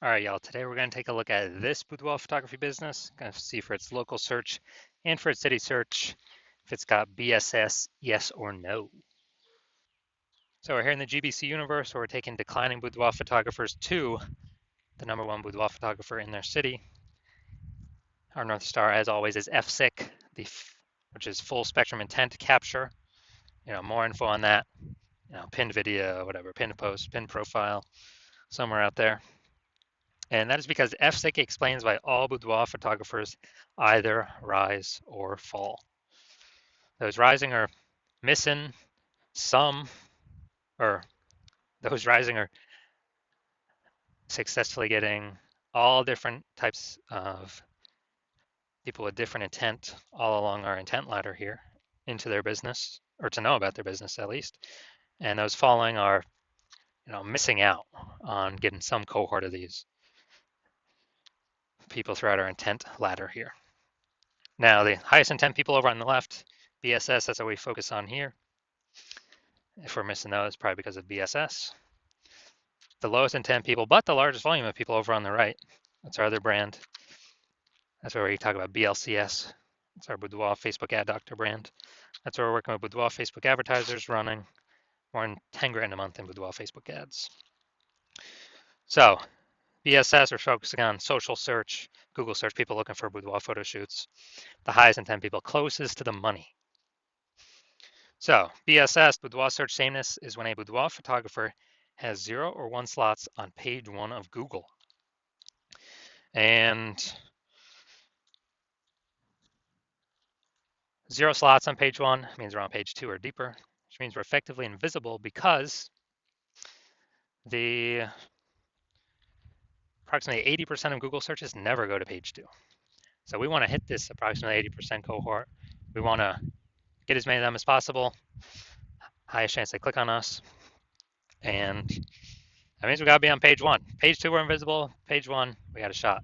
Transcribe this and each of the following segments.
All right, y'all. Today we're going to take a look at this boudoir photography business. Going to see for its local search and for its city search if it's got BSS, yes or no. So we're here in the GBC universe where we're taking declining boudoir photographers to the #1 boudoir photographer in their city. Our North Star, as always, is FSIC, which is full spectrum intent capture. More info on that. Pinned video, whatever, pinned post, pinned profile, somewhere out there. And that is because FSIC explains why all boudoir photographers either rise or fall. Those rising are missing some, or those rising are successfully getting all different types of people with different intent all along our intent ladder here into their business, or to know about their business at least. And those falling are, missing out on getting some cohort of these people throughout our intent ladder here. Now, the highest intent people over on the left, BSS, that's what we focus on here. If we're missing those, probably because of BSS. The lowest intent people, but the largest volume of people over on the right. That's our other brand. That's where we talk about BLCS. It's our Boudoir Facebook Ad Doctor brand. That's where we're working with Boudoir Facebook advertisers running more than 10 grand a month in Boudoir Facebook ads. So BSS, we're focusing on social search, Google search, people looking for boudoir photo shoots. The highest intent people closest to the money. So BSS, boudoir search sameness, is when a boudoir photographer has 0 or 1 slots on page 1 of Google. And 0 slots on page 1 means we're on page 2 or deeper, which means we're effectively invisible because the approximately 80% of Google searches never go to page 2. So we want to hit this approximately 80% cohort. We want to get as many of them as possible. Highest chance they click on us. And that means we got to be on page 1. Page 2, we're invisible. Page 1, we got a shot.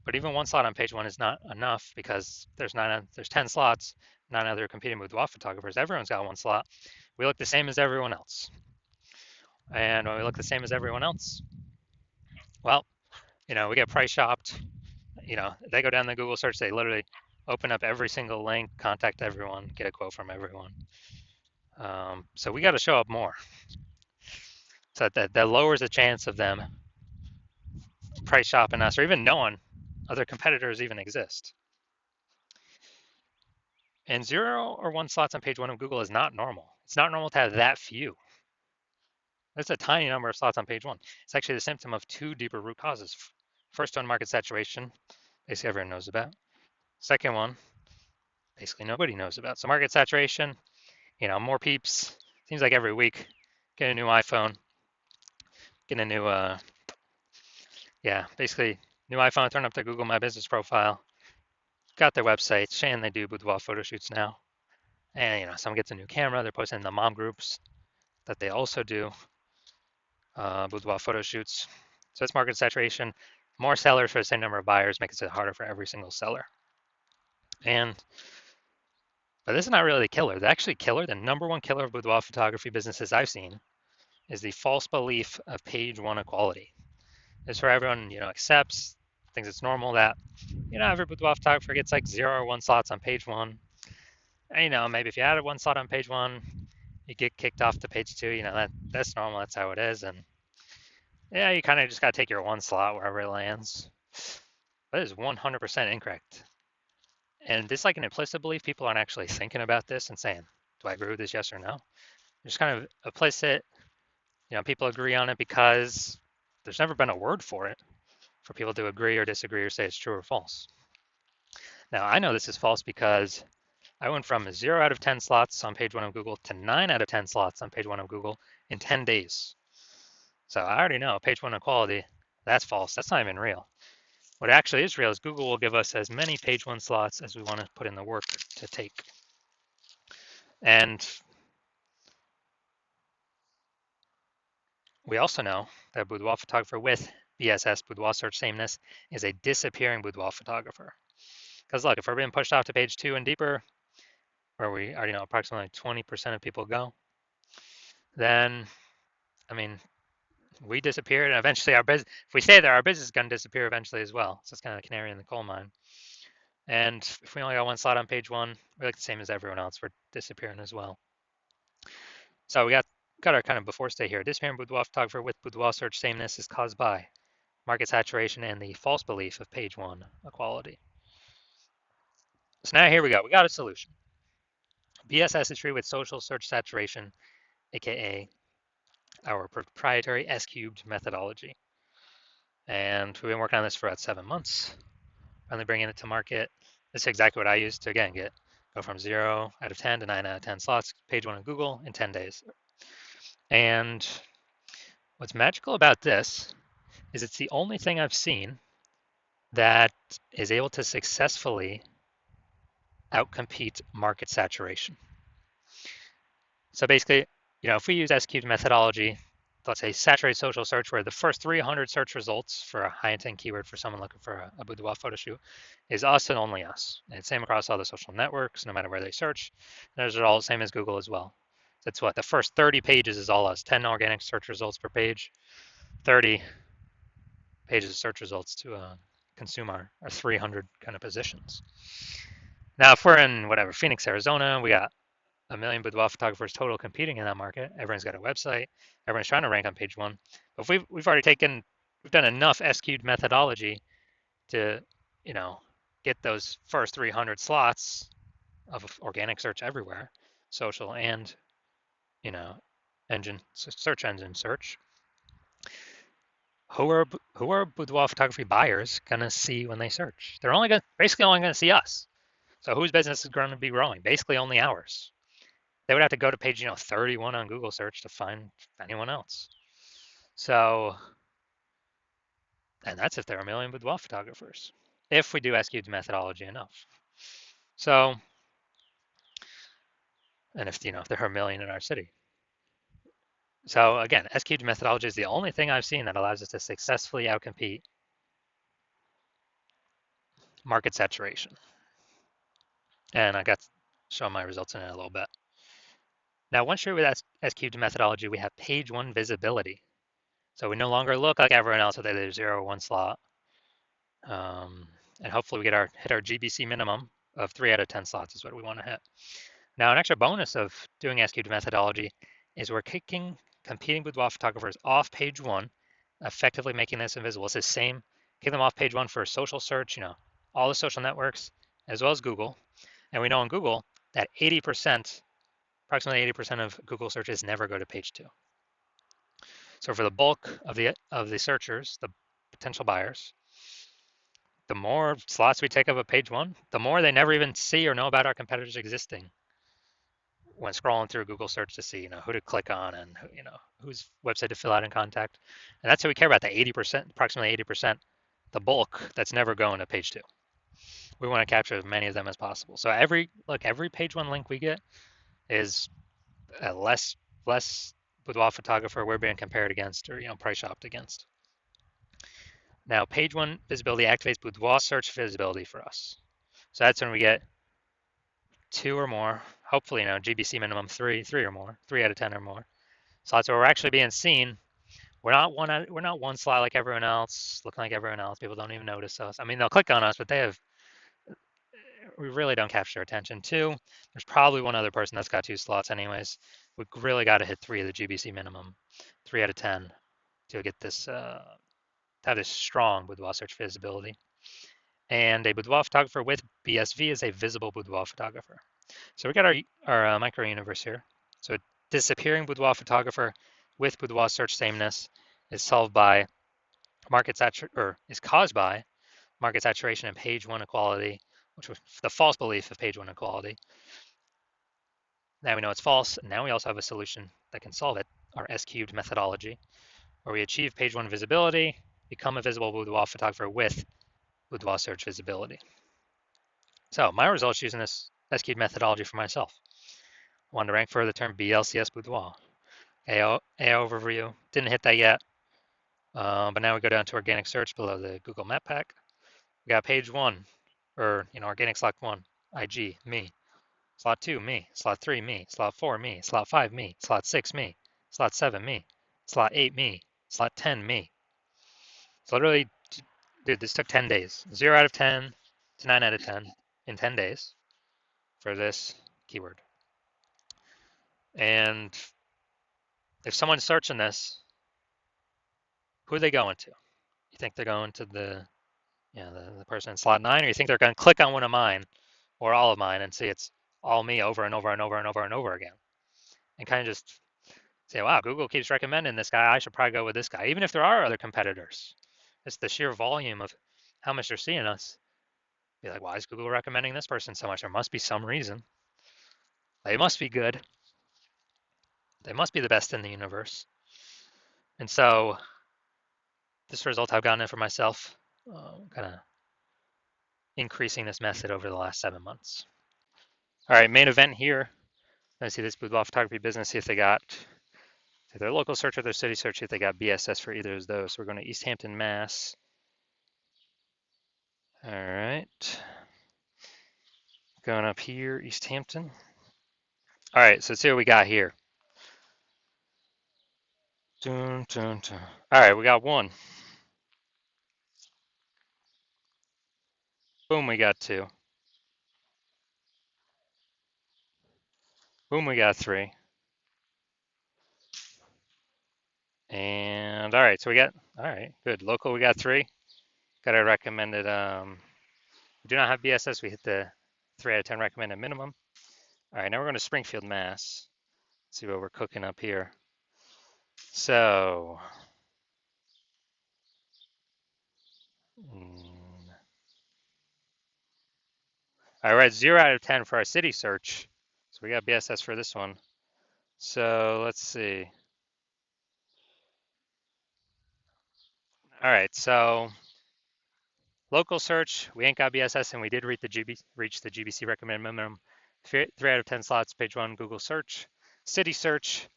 But even 1 slot on page 1 is not enough because there's 10 slots, 9 other competing boudoir photographers. Everyone's got 1 slot. We look the same as everyone else. And when we look the same as everyone else, well, we get price shopped. They go down the Google search, they literally open up every single link, contact everyone, get a quote from everyone. So we got to show up more. So that lowers the chance of them price shopping us or even knowing other competitors even exist. And 0 or 1 slots on page 1 of Google is not normal. It's not normal to have that few. That's a tiny number of slots on page 1. It's actually the symptom of 2 deeper root causes. First one, market saturation, basically everyone knows about. Second one, basically nobody knows about. So market saturation, more peeps, seems like every week, get a new iPhone, get a new, basically new iPhone, turn up their Google My Business profile, got their website, saying they do boudoir photo shoots now. And, someone gets a new camera, they're posting in the mom groups that they also do boudoir photo shoots. So it's market saturation. More sellers for the same number of buyers makes it harder for every single seller. But this is not really the killer. The actually killer, the #1 killer of boudoir photography businesses I've seen is the false belief of page 1 equality. It's where everyone, accepts, thinks it's normal that, every boudoir photographer gets like 0 or 1 slots on page 1. And, maybe if you added 1 slot on page 1, you get kicked off to page 2. That's normal. That's how it is. And yeah, you kind of just got to take your 1 slot wherever it lands. That is 100% incorrect. And this like an implicit belief. People aren't actually thinking about this and saying, do I agree with this, yes or no? It's kind of implicit. People agree on it because there's never been a word for it for people to agree or disagree or say it's true or false. Now, I know this is false because I went from 0 out of 10 slots on page 1 of Google to 9 out of 10 slots on page 1 of Google in 10 days. So I already know page 1 equality, that's false. That's not even real. What actually is real is Google will give us as many page 1 slots as we want to put in the work to take. And we also know that a boudoir photographer with BSS, boudoir search sameness, is a disappearing boudoir photographer. Because look, if we're being pushed off to page 2 and deeper, where we already know approximately 20% of people go, then, we disappear, and eventually our business, if we stay there, our business is going to disappear eventually as well. So it's kind of the canary in the coal mine. And if we only got one slot on page one, we're like the same as everyone else. We're disappearing as well. So we got our kind of before stay here. Disappearing boudoir photographer with boudoir search sameness is caused by market saturation and the false belief of page one equality. So now here we go. We got a solution. BSS is treated with social search saturation, aka our proprietary S-cubed methodology. And we've been working on this for about 7 months. Finally bringing it to market. This is exactly what I used to, again, go from 0 out of 10 to 9 out of 10 slots, page one on Google in 10 days. And what's magical about this is it's the only thing I've seen that is able to successfully outcompete market saturation. So basically, if we use S-cubed methodology, let's say saturated social search, where the first 300 search results for a high intent keyword for someone looking for a boudoir photo shoot is us and only us. And it's same across all the social networks, no matter where they search. And those are all the same as Google as well. That's what the first 30 pages is all us, 10 organic search results per page, 30 pages of search results to consume our 300 kind of positions. Now, if we're in whatever, Phoenix, Arizona, we got a million boudoir photographers total competing in that market. Everyone's got a website. Everyone's trying to rank on page one. But we've done enough S-cubed methodology to, get those first 300 slots of organic search everywhere, social and, search engine search. Who are boudoir photography buyers gonna see when they search? They're basically only gonna see us. So whose business is going to be growing? Basically only ours. They would have to go to page 31 on Google search to find anyone else. So, and that's if there are a million boudoir photographers, if we do S-cubed methodology enough. So, and if there are a million in our city. So again, S-cubed methodology is the only thing I've seen that allows us to successfully outcompete market saturation. And I got to show my results in it a little bit. Now, once you're with S-cubed methodology, we have page one visibility. So we no longer look like everyone else with either 0 or 1 slot. And hopefully we hit our GBC minimum of 3 out of 10 slots is what we want to hit. Now, an extra bonus of doing S-cubed methodology is we're kicking competing boudoir photographers off page one, effectively making this invisible. It's the same, kick them off page one for social search, all the social networks, as well as Google. And we know on Google that approximately 80% of Google searches never go to page two. So for the bulk of the searchers, the potential buyers, the more slots we take of a page one, the more they never even see or know about our competitors existing when scrolling through Google search to see, who to click on and whose website to fill out and contact. And that's what we care about, the 80%, approximately 80%, the bulk that's never going to page two. We want to capture as many of them as possible. So every page one link we get is a less boudoir photographer we're being compared against or price shopped against. Now, page one visibility activates boudoir search visibility for us. So that's when we get 2 or more, hopefully, GBC minimum 3 or more, 3 out of 10 or more slots where we're actually being seen. We're not one slot like everyone else, looking like everyone else. People don't even notice us. I mean, they'll click on us, but we really don't capture attention. 2, there's probably one other person that's got 2 slots anyways. We really got to hit 3 of the GBC minimum, 3 out of 10 to get this, to have this strong boudoir search visibility. And a boudoir photographer with BSV is a visible boudoir photographer. So we got our micro universe here. So disappearing boudoir photographer with boudoir search sameness is solved by is caused by market saturation and page one equality, which was the false belief of page one equality. Now we know it's false. Now we also have a solution that can solve it, our S-cubed methodology, where we achieve page one visibility, become a visible boudoir photographer with boudoir search visibility. So my results using this S-cubed methodology for myself. Wanted to rank for the term BLCS boudoir. AO overview, didn't hit that yet. But now we go down to organic search below the Google Map Pack. We got page one, or organic slot 1, IG, me. Slot 2, me. Slot 3, me. Slot 4, me. Slot 5, me. Slot 6, me. Slot 7, me. Slot 8, me. Slot 10, me. So literally, dude, this took 10 days. 0 out of 10 to 9 out of 10 in 10 days for this keyword. And if someone's searching this, who are they going to? You think they're going to the person in slot 9, or you think they're going to click on one of mine or all of mine and see it's all me over and over and over and over and over again, and kind of just say, wow, Google keeps recommending this guy. I should probably go with this guy, even if there are other competitors. It's the sheer volume of how much they're seeing us. Be like, why is Google recommending this person so much? There must be some reason. They must be good. They must be the best in the universe. And so this result I've gotten it for myself, kind of increasing this method over the last 7 months. All right, main event here. Let's see this boudoir photography business, see if they got their local search or their city search, see if they got BSS for either of those. So we're going to East Hampton, Mass. All right. Going up here, East Hampton. All right, so let's see what we got here. Dun, dun, dun. All right, we got one. Boom, we got two. Boom, we got three. And all right, so we got, all right, good. Local, we got three. Got our recommended, we do not have BSS. We hit the 3 out of 10 recommended minimum. All right, now we're going to Springfield, Mass. Let's see what we're cooking up here. So, all right, 0 out of 10 for our city search. So we got BSS for this one. So let's see. All right, so local search, we ain't got BSS, and we did reach the GBC recommended minimum. 3 out of 10 slots, page 1, Google search. City search,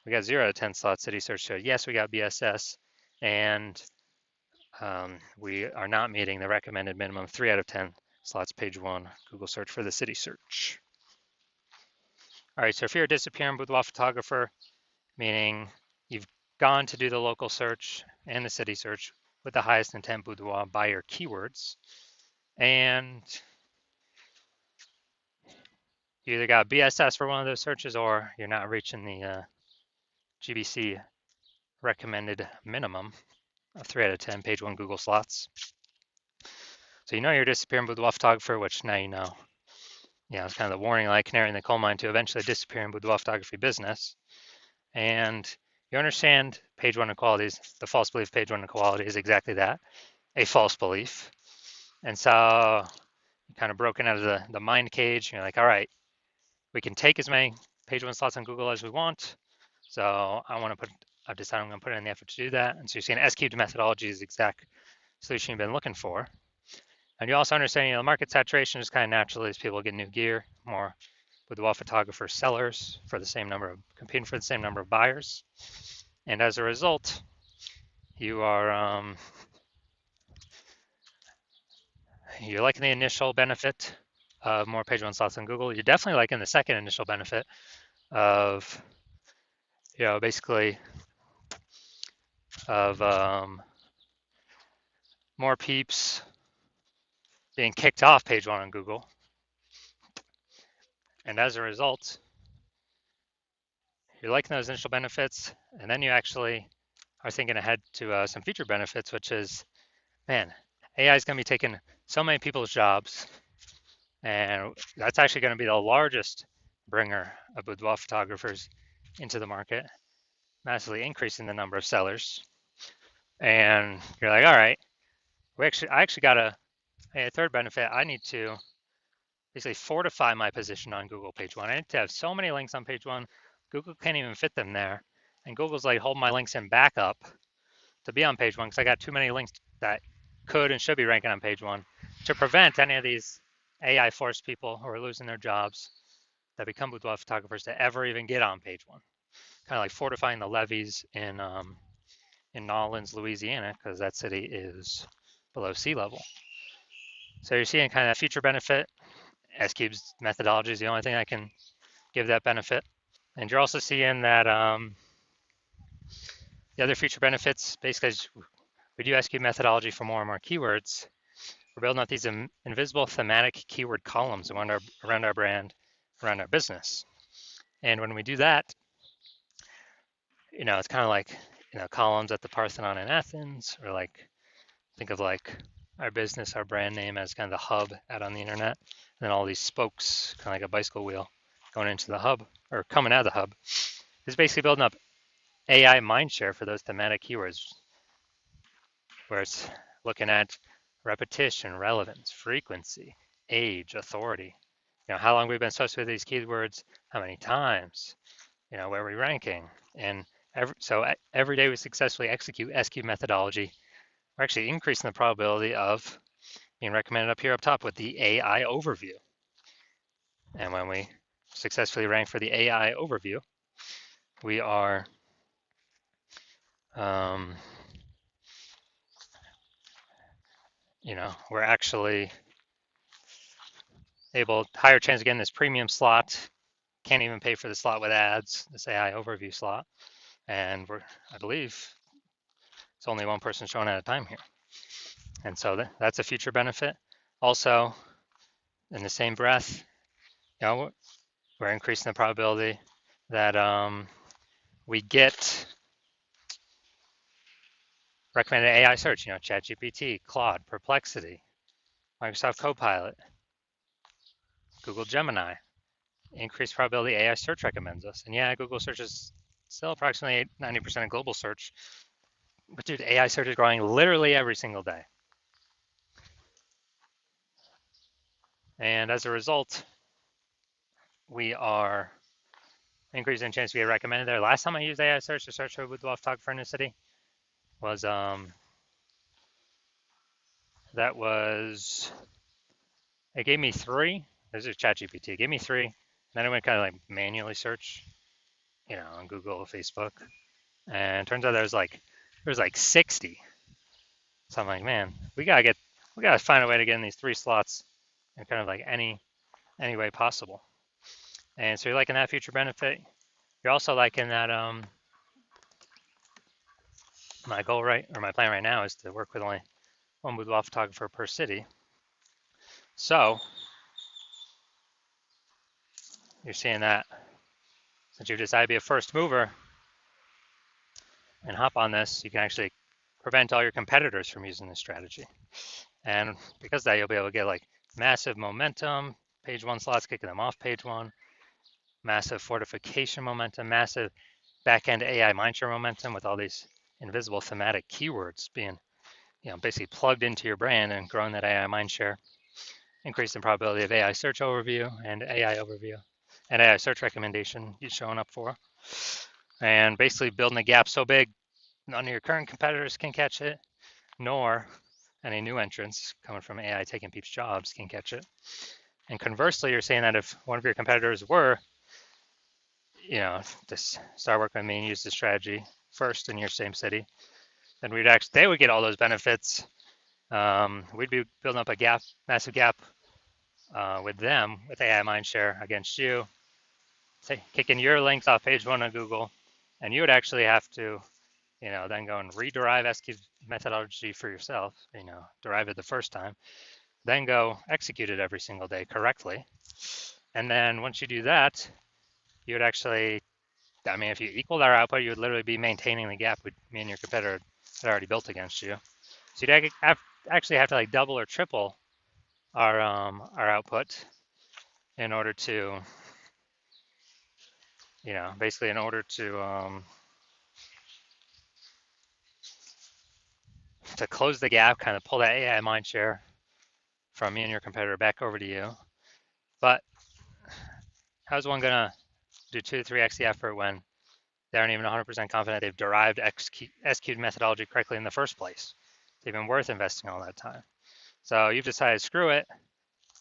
we got 0 out of 10 slots, city search. So yes, we got BSS, and we are not meeting the recommended minimum. 3 out of 10 slots, page 1, Google search for the city search. All right, so if you're a disappearing boudoir photographer, meaning you've gone to do the local search and the city search with the highest intent boudoir by your keywords, and you either got BSS for one of those searches or you're not reaching the GBC recommended minimum of 3 out of 10 page 1 Google slots. So you know you're a disappearing boudoir photographer, which now you know. Yeah, it's kind of the warning light, canary in the coal mine to eventually disappear in boudoir photography business. And you understand page 1 inequalities. The false belief page 1 inequality is exactly that, a false belief. And so you're kind of broken out of the mind cage. You're like, all right, we can take as many page 1 slots on Google as we want. So I've decided I'm going to put in the effort to do that. And so you're seeing S-cubed methodology is the exact solution you've been looking for. And you also understand, the market saturation is kind of naturally as people get new gear, more boudoir photographer sellers for the same number of, competing for the same number of buyers. And as a result, you are, you're liking the initial benefit of more page 1 slots on Google. You're definitely liking the second initial benefit of, basically of more peeps being kicked off page 1 on Google. And as a result, you're liking those initial benefits, and then you actually are thinking ahead to some future benefits, which is, man, AI is going to be taking so many people's jobs, and that's actually going to be the largest bringer of boudoir photographers into the market, massively increasing the number of sellers. And you're like, all right, I actually got a third benefit. I need to basically fortify my position on Google page 1. I need to have so many links on page 1, Google can't even fit them there. And Google's like, hold my links in backup to be on page 1 because I got too many links that could and should be ranking on page 1 to prevent any of these AI forced people who are losing their jobs that become boudoir photographers to ever even get on page 1. Kind of like fortifying the levees in Nolens, Louisiana, because that city is below sea level. So you're seeing kind of future benefit. S-Cube's methodology is the only thing that can give that benefit. And you're also seeing that The other future benefits, basically, as we do SQ methodology for more and more keywords, we're building out these invisible thematic keyword columns around our brand, around our business. And when we do that, it's kind of like, columns at the Parthenon in Athens, or like, think of like our business, our brand name as kind of the hub out on the internet, and then all these spokes, kind of like a bicycle wheel, going into the hub or coming out of the hub. This is basically building up AI mindshare for those thematic keywords, where it's looking at repetition, relevance, frequency, age, authority. How long we've been associated with these keywords, how many times, where we're ranking. And every day we successfully execute SQ methodology, we're actually increasing the probability of being recommended up here up top with the AI overview. And when we successfully rank for the AI overview, we are we're actually able, higher chance of getting this premium slot. Can't even pay for the slot with ads, this AI overview slot. And I believe it's only one person showing at a time here. And so that's a future benefit. Also, in the same breath, we're increasing the probability that we get recommended AI search, ChatGPT, Claude, Perplexity, Microsoft Copilot, Google Gemini. Increased probability AI search recommends us. And yeah, Google search is still approximately 90% of global search. But dude, AI search is growing literally every single day. And as a result, we are increasing the chance we get recommended there. Last time I used AI search to search for a boudoir photographer in the city was it gave me 3. This is ChatGPT. It gave me 3. Then I went kind of like manually search, on Google, Facebook, and it turns out there's like 60. So I'm like, man, we gotta find a way to get in these 3 slots in kind of like any way possible. And so you're liking that future benefit. You're also liking that my plan right now is to work with only one boudoir photographer per city. So you're seeing that since you've decided to be a first mover and hop on this, you can actually prevent all your competitors from using this strategy. And because of that, you'll be able to get like massive momentum, page 1 slots, kicking them off page 1, massive fortification momentum, massive back-end AI mindshare momentum with all these invisible thematic keywords being, basically plugged into your brand and growing that AI mindshare, increasing probability of AI search overview and AI search recommendation you're showing up for, and basically building a gap so big none of your current competitors can catch it, nor any new entrants coming from AI taking people's jobs can catch it. And conversely, you're saying that if one of your competitors were, to start working with me and use the strategy first in your same city, then they would get all those benefits. We'd be building up a massive gap with them, with AI mindshare against you, kicking your links off page 1 of Google, and you would actually have to, then go and rederive SQ methodology for yourself, derive it the first time, then go execute it every single day correctly. And then once you do that, you would actually, if you equaled our output, you would literally be maintaining the gap with me and your competitor had already built against you. So you'd actually have to like double or triple our output in order to, basically in order to close the gap, kind of pull that AI mindshare from me and your competitor back over to you. But how's one gonna do 2 to 3x the effort when they aren't even 100% confident they've derived SQ methodology correctly in the first place? It's even worth investing all that time. So you've decided, screw it.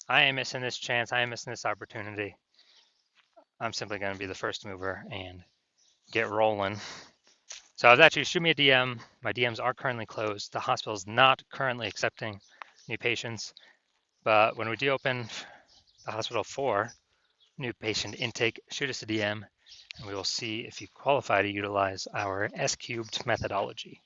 I ain't missing this chance. I ain't missing this opportunity. I'm simply going to be the first mover and get rolling. So if that's you, shoot me a DM. My DMs are currently closed. The hospital is not currently accepting new patients. But when we do open the hospital for new patient intake, shoot us a DM and we will see if you qualify to utilize our S cubed methodology.